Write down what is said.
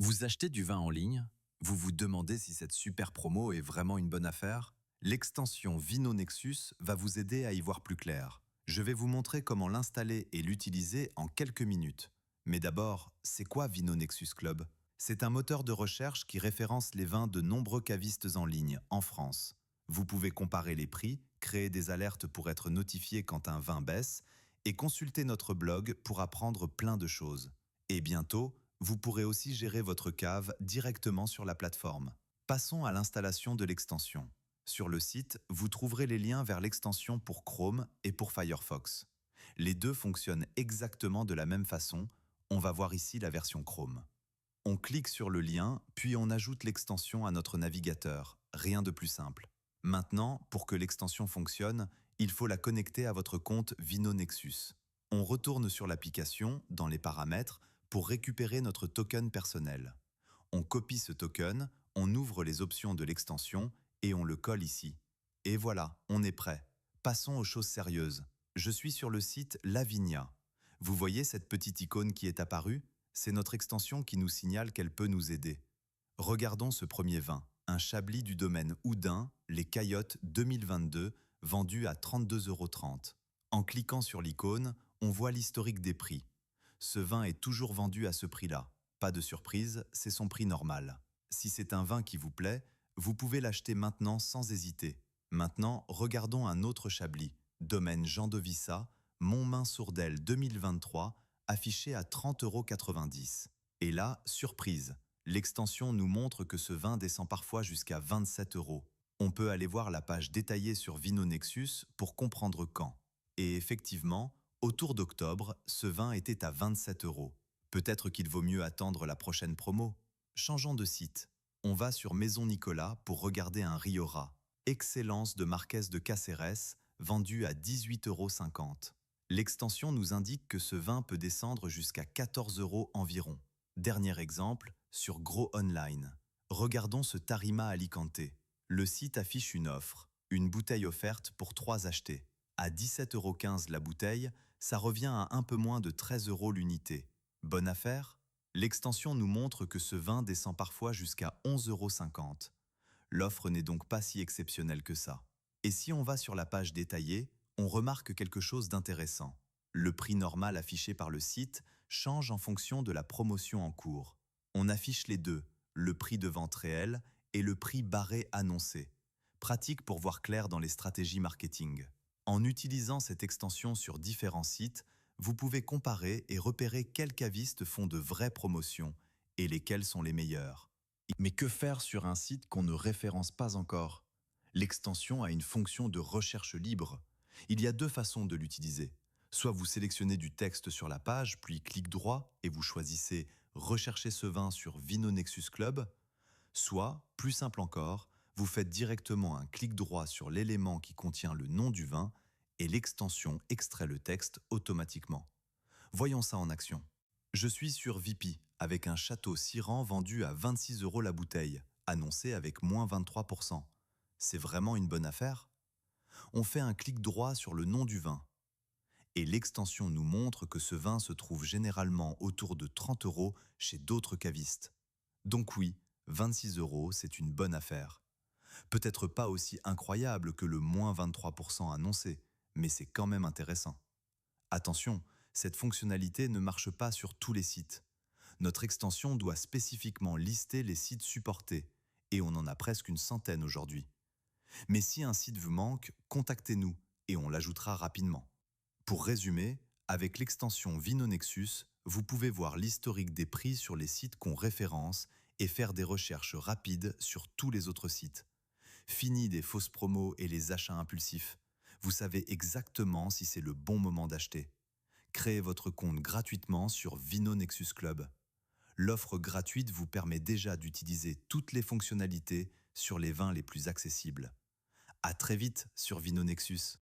Vous achetez du vin en ligne? Vous vous demandez si cette super promo est vraiment une bonne affaire? L'extension Vino Nexus va vous aider à y voir plus clair. Je vais vous montrer comment l'installer et l'utiliser en quelques minutes. Mais d'abord, c'est quoi Vino Nexus Club? C'est un moteur de recherche qui référence les vins de nombreux cavistes en ligne, en France. Vous pouvez comparer les prix, créer des alertes pour être notifié quand un vin baisse, et consulter notre blog pour apprendre plein de choses. Et bientôt, vous pourrez aussi gérer votre cave directement sur la plateforme. Passons à l'installation de l'extension. Sur le site, vous trouverez les liens vers l'extension pour Chrome et pour Firefox. Les deux fonctionnent exactement de la même façon. On va voir ici la version Chrome. On clique sur le lien, puis on ajoute l'extension à notre navigateur. Rien de plus simple. Maintenant, pour que l'extension fonctionne, il faut la connecter à votre compte Vino Nexus. On retourne sur l'application, dans les paramètres, pour récupérer notre token personnel. On copie ce token, on ouvre les options de l'extension et on le colle ici. Et voilà, on est prêt. Passons aux choses sérieuses. Je suis sur le site Lavinia. Vous voyez cette petite icône qui est apparue? C'est notre extension qui nous signale qu'elle peut nous aider. Regardons ce premier vin, un Chablis du domaine Houdin, les Caillottes 2022, vendu à 32,30 €. En cliquant sur l'icône, on voit l'historique des prix. Ce vin est toujours vendu à ce prix-là. Pas de surprise, c'est son prix normal. Si c'est un vin qui vous plaît, vous pouvez l'acheter maintenant sans hésiter. Maintenant, regardons un autre Chablis, domaine Jean de Vissa, Montmain-Sourdelle 2023, affiché à 30,90 €. Et là, surprise, l'extension nous montre que ce vin descend parfois jusqu'à 27 €. On peut aller voir la page détaillée sur Vino Nexus pour comprendre quand. Et effectivement, autour d'octobre, ce vin était à 27 €. Peut-être qu'il vaut mieux attendre la prochaine promo. Changeons de site. On va sur Maison Nicolas pour regarder un Rioja. Excellence de Marquès de Cacérès, vendu à 18,50 €. L'extension nous indique que ce vin peut descendre jusqu'à 14 € environ. Dernier exemple, sur Gros Online. Regardons ce Tarima Alicante. Le site affiche une offre, une bouteille offerte pour 3 achetés. À 17,15 € la bouteille, ça revient à un peu moins de 13 € l'unité. Bonne affaire? L'extension nous montre que ce vin descend parfois jusqu'à 11,50 €. L'offre n'est donc pas si exceptionnelle que ça. Et si on va sur la page détaillée, on remarque quelque chose d'intéressant. Le prix normal affiché par le site change en fonction de la promotion en cours. On affiche les deux, le prix de vente réel et le prix barré annoncé. Pratique pour voir clair dans les stratégies marketing. En utilisant cette extension sur différents sites, vous pouvez comparer et repérer quels cavistes font de vraies promotions et lesquels sont les meilleurs. Mais que faire sur un site qu'on ne référence pas encore? L'extension a une fonction de recherche libre. Il y a deux façons de l'utiliser. Soit vous sélectionnez du texte sur la page, puis clic droit et vous choisissez « Rechercher ce vin sur Vino Nexus Club », soit, plus simple encore, vous faites directement un clic droit sur l'élément qui contient le nom du vin et l'extension extrait le texte automatiquement. Voyons ça en action. Je suis sur Vipi avec un château Siran vendu à 26 € la bouteille, annoncé avec moins 23%. C'est vraiment une bonne affaire? On fait un clic droit sur le nom du vin. Et l'extension nous montre que ce vin se trouve généralement autour de 30 € chez d'autres cavistes. Donc oui, 26 €, c'est une bonne affaire. Peut-être pas aussi incroyable que le moins 23% annoncé, mais c'est quand même intéressant. Attention, cette fonctionnalité ne marche pas sur tous les sites. Notre extension doit spécifiquement lister les sites supportés, et on en a presque une centaine aujourd'hui. Mais si un site vous manque, contactez-nous et on l'ajoutera rapidement. Pour résumer, avec l'extension Vino Nexus, vous pouvez voir l'historique des prix sur les sites qu'on référence et faire des recherches rapides sur tous les autres sites. Fini des fausses promos et les achats impulsifs. Vous savez exactement si c'est le bon moment d'acheter. Créez votre compte gratuitement sur Vino Nexus Club. L'offre gratuite vous permet déjà d'utiliser toutes les fonctionnalités sur les vins les plus accessibles. À très vite sur Vino Nexus.